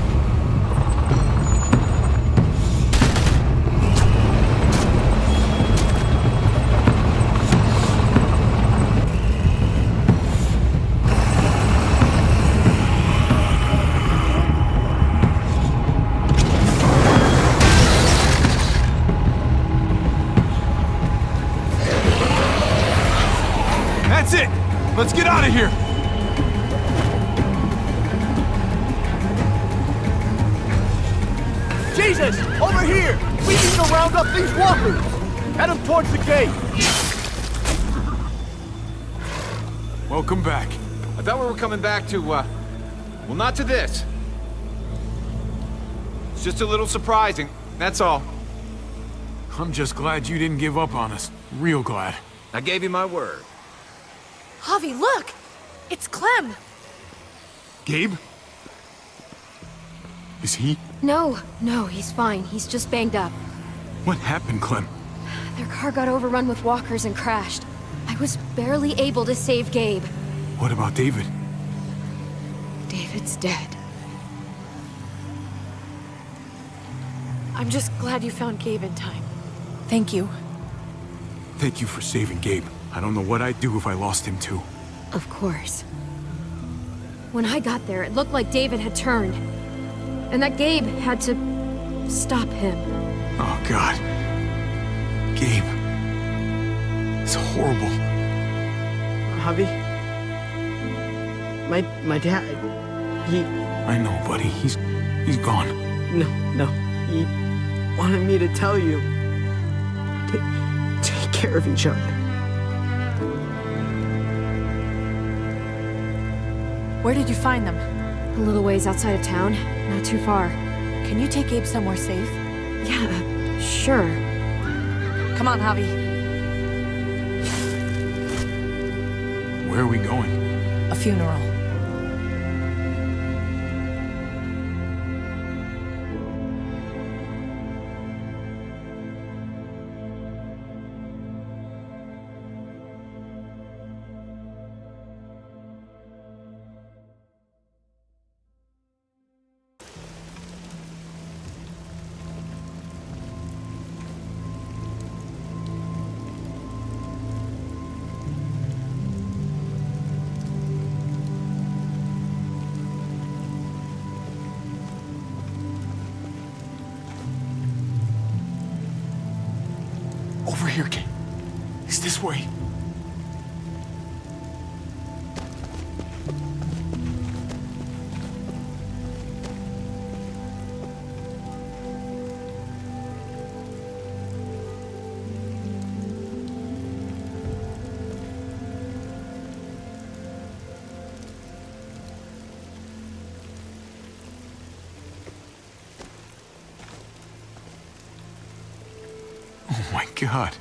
That's it! Let's get out of here!
Jesus! Over here! We need to round up these walkers! Head them towards the gate!
Welcome back.
I thought we were coming back to, well, not to this. It's just a little surprising, that's all.
I'm just glad you didn't give up on us. Real glad.
I gave you my word.
Javi, look! It's Clem!
Gabe? Is he?
No, he's fine. He's just banged up.
What happened, Clem?
Their car got overrun with walkers and crashed. I was barely able to save Gabe.
What about David?
David's dead.
I'm just glad you found Gabe in time. Thank you.
Thank you for saving Gabe. I don't know what I'd do if I lost him too.
Of course. When I got there, it looked like David had turned. And that Gabe had to stop him.
Oh, God. Gabe. It's horrible.
Javi? My dad, he...
I know, buddy. He's gone.
No. He wanted me to tell you. Take care of each other.
Where did you find them?
A little ways outside of town, not too far.
Can you take Gabe somewhere safe?
Yeah, sure.
Come on, Javi.
Where are we going?
A funeral.
Over here, kid. It's this way. Oh my God.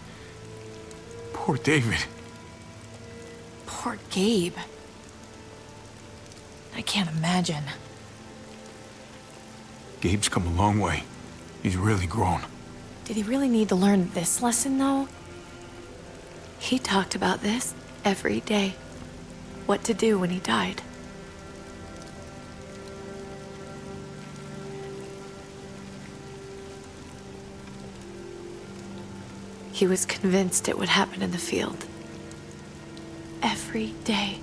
Poor David.
Poor Gabe. I can't imagine.
Gabe's come a long way. He's really grown.
Did he really need to learn this lesson, though? He talked about this every day. What to do when he died. He was convinced it would happen in the field. Every day.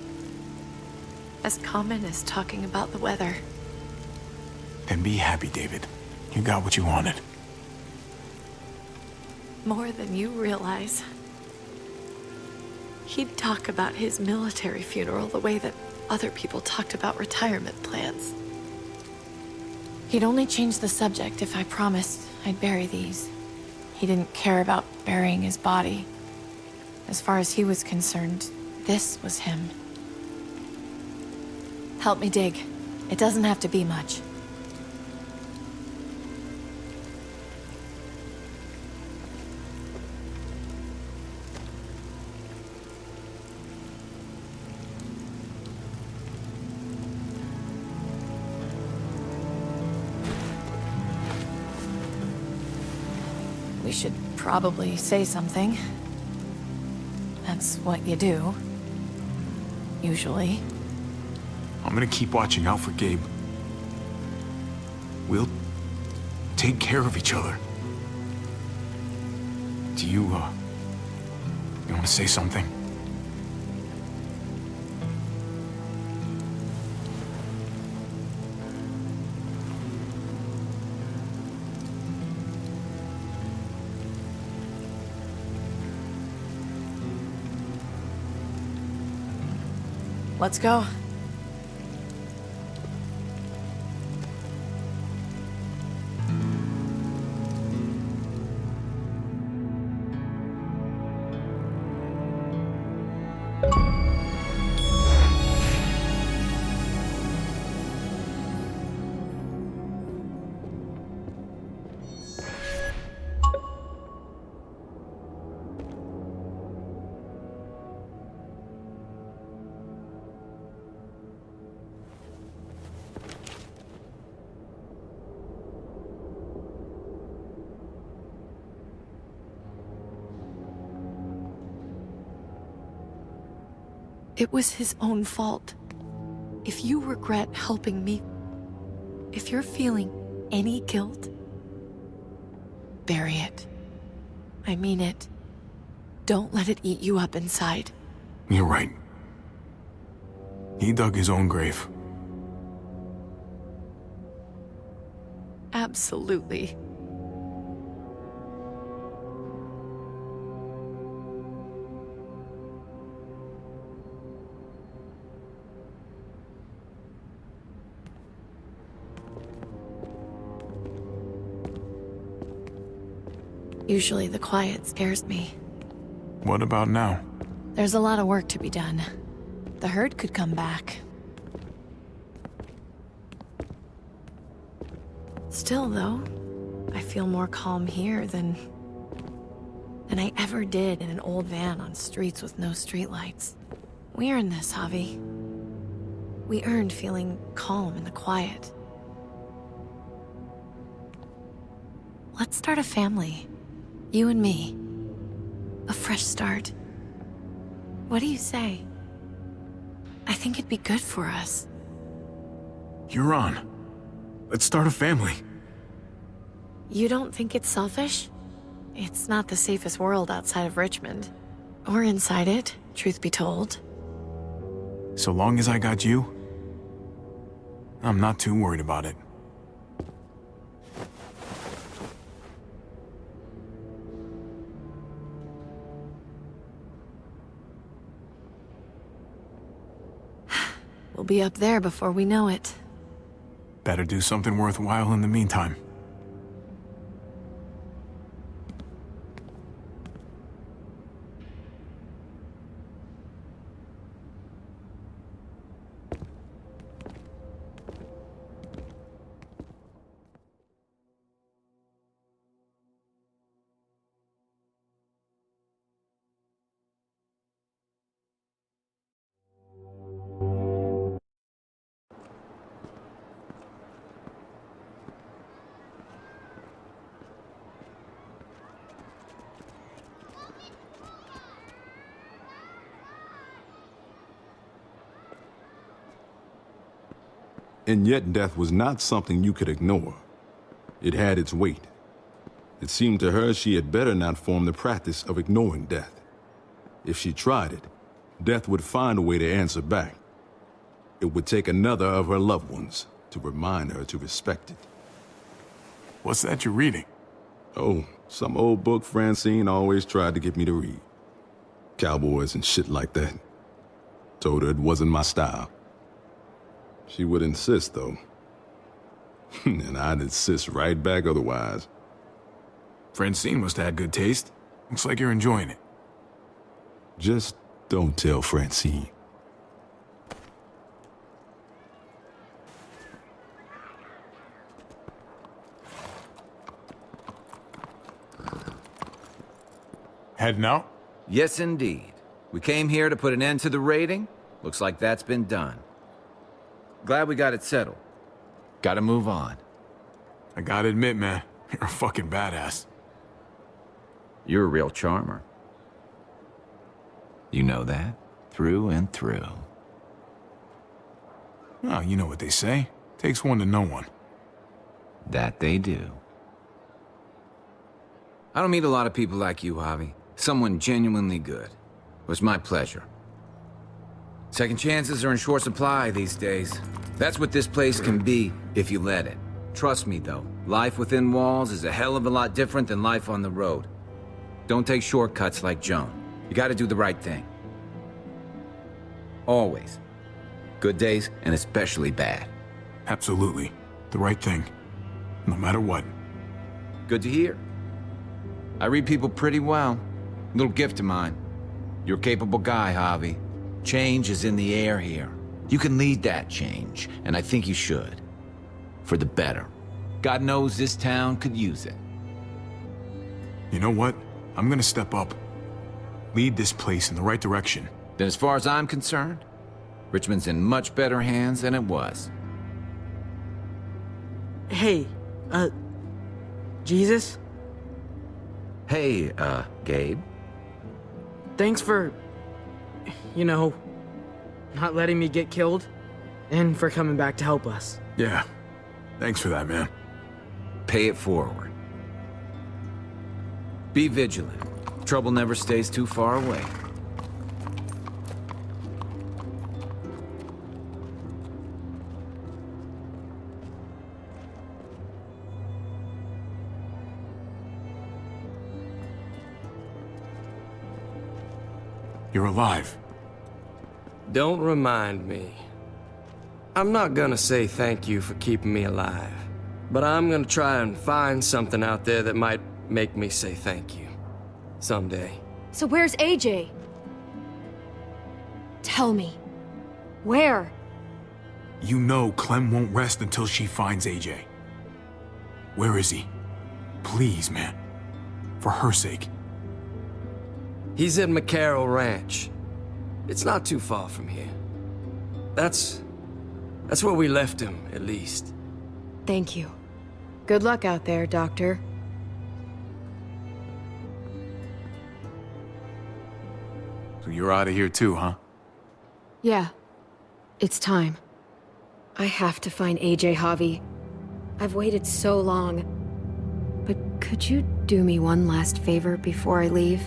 As common as talking about the weather.
Then be happy, David. You got what you wanted.
More than you realize. He'd talk about his military funeral the way that other people talked about retirement plans. He'd only change the subject if I promised I'd bury these. He didn't care about burying his body. As far as he was concerned, this was him. Help me dig. It doesn't have to be much. We should probably say something. That's what you do. Usually.
I'm gonna keep watching out for Gabe. We'll take care of each other. Do you want to say something?
Let's go. It was his own fault. If you regret helping me, if you're feeling any guilt, bury it. I mean it. Don't let it eat you up inside.
You're right. He dug his own grave.
Absolutely. Usually the quiet scares me.
What about now?
There's a lot of work to be done. The herd could come back. Still, though, I feel more calm here than I ever did in an old van on streets with no streetlights. We earned this, Javi. We earned feeling calm in the quiet. Let's start a family. You and me. A fresh start. What do you say? I think it'd be good for us.
You're on. Let's start a family.
You don't think it's selfish? It's not the safest world outside of Richmond. Or inside it, truth be told.
So long as I got you, I'm not too worried about it.
We'll be up there before we know it.
Better do something worthwhile in the meantime.
And yet death was not something you could ignore. It had its weight. It seemed to her she had better not form the practice of ignoring death. If she tried it, death would find a way to answer back. It would take another of her loved ones to remind her to respect it.
What's that you're reading?
Oh, some old book Francine always tried to get me to read. Cowboys and shit like that. Told her it wasn't my style. She would insist, though. And I'd insist right back otherwise.
Francine must have had good taste. Looks like you're enjoying it.
Just don't tell Francine.
Heading out?
Yes, indeed. We came here to put an end to the raiding. Looks like that's been done. Glad we got it settled. Gotta move on.
I gotta admit, man, you're a fucking badass.
You're a real charmer. You know that? Through and through.
Oh, you know what they say. Takes one to know one.
That they do. I don't meet a lot of people like you, Javi. Someone genuinely good. It was my pleasure. Second chances are in short supply these days. That's what this place can be, if you let it. Trust me, though. Life within walls is a hell of a lot different than life on the road. Don't take shortcuts like Joan. You gotta do the right thing. Always. Good days, and especially bad.
Absolutely. The right thing. No matter what.
Good to hear. I read people pretty well. Little gift of mine. You're a capable guy, Javi. Change is in the air here. You can lead that change, and I think you should. For the better. God knows this town could use it.
You know what? I'm gonna step up. Lead this place in the right direction.
Then as far as I'm concerned, Richmond's in much better hands than it was.
Hey, Jesus?
Hey, Gabe.
Thanks for, you know, not letting me get killed, and for coming back to help us.
Yeah. Thanks for that, man.
Pay it forward. Be vigilant. Trouble never stays too far away.
You're alive.
Don't remind me. I'm not gonna say thank you for keeping me alive, but I'm gonna try and find something out there that might make me say thank you. Someday.
So where's AJ? Tell me. Where?
You know Clem won't rest until she finds AJ. Where is he? Please, man. For her sake.
He's at McCarroll Ranch. It's not too far from here. That's where we left him, at least.
Thank you. Good luck out there, Doctor.
So you're out of here too, huh?
Yeah. It's time. I have to find AJ, Javi. I've waited so long. But could you do me one last favor before I leave?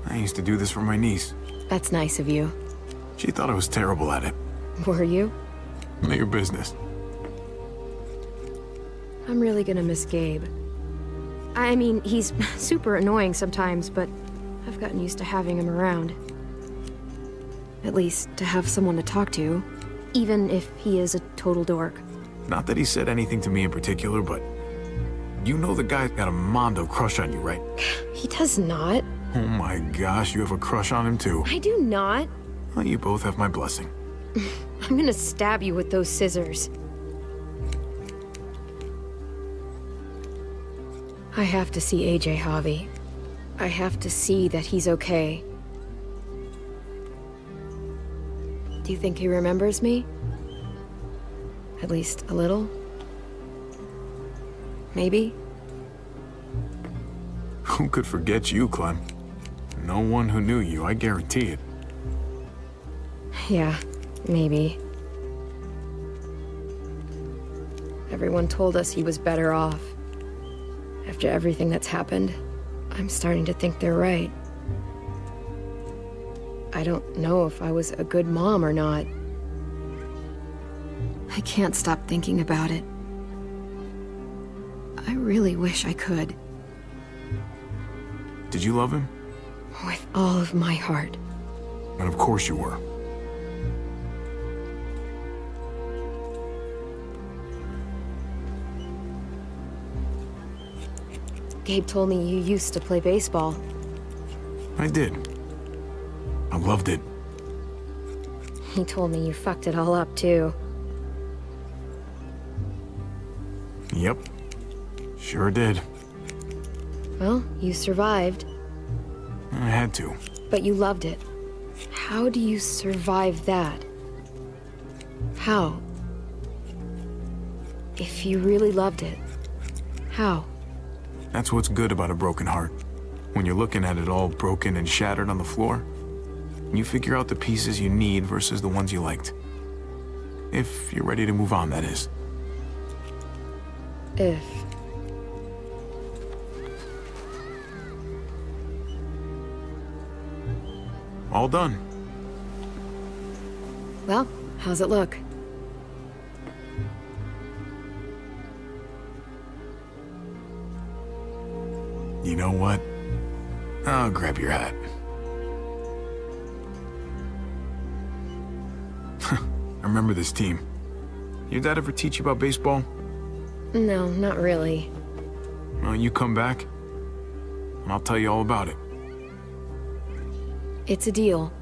I used to do this for my niece.
That's nice of you.
She thought I was terrible at it.
Were you?
None of your business.
I'm really gonna miss Gabe. I mean, he's super annoying sometimes, but I've gotten used to having him around. At least, to have someone to talk to, even if he is a total dork.
Not that he said anything to me in particular, but you know the guy's got a Mondo crush on you, right?
He does not.
Oh my gosh, you have a crush on him too.
I do not.
Well, you both have my blessing.
I'm gonna stab you with those scissors. I have to see AJ, Javi. I have to see that he's okay. Do you think he remembers me? At least a little? Maybe?
Who could forget you, Clem? No one who knew you, I guarantee it.
Yeah, maybe. Everyone told us he was better off. After everything that's happened, I'm starting to think they're right. I don't know if I was a good mom or not. I can't stop thinking about it. I really wish I could.
Did you love him?
With all of my heart.
And of course you were.
Gabe told me you used to play baseball.
I did. I loved it.
He told me you fucked it all up, too.
Yep. Sure did.
Well, you survived.
I had to.
But you loved it. How do you survive that? How? If you really loved it, how?
That's what's good about a broken heart. When you're looking at it all broken and shattered on the floor, you figure out the pieces you need versus the ones you liked. If you're ready to move on, that is.
If.
All done.
Well, how's it look?
You know what? I'll grab your hat. I remember this team. Your dad ever teach you about baseball?
No, not really.
Well, you come back, and I'll tell you all about it.
It's a deal.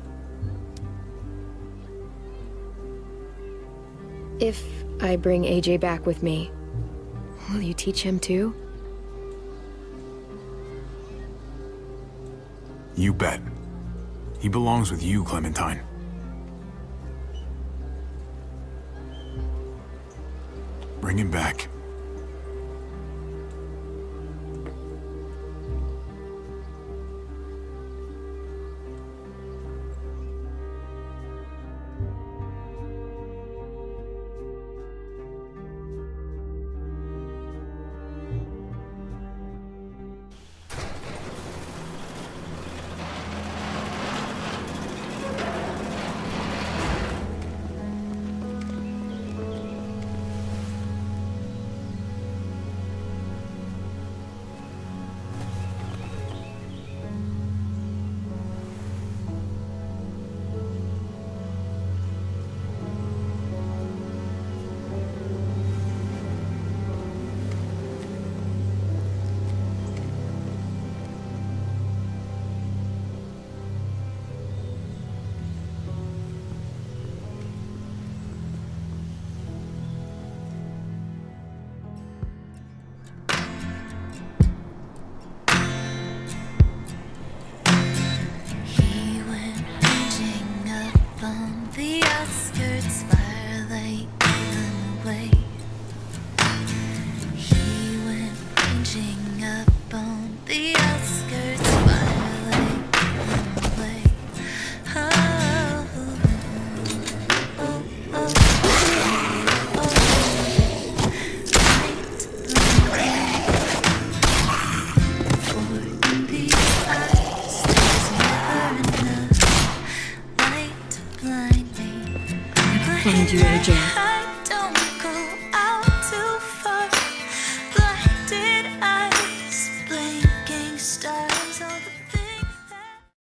If I bring AJ back with me, will you teach him too?
You bet. He belongs with you, Clementine. Bring him back.
Find you, AJ.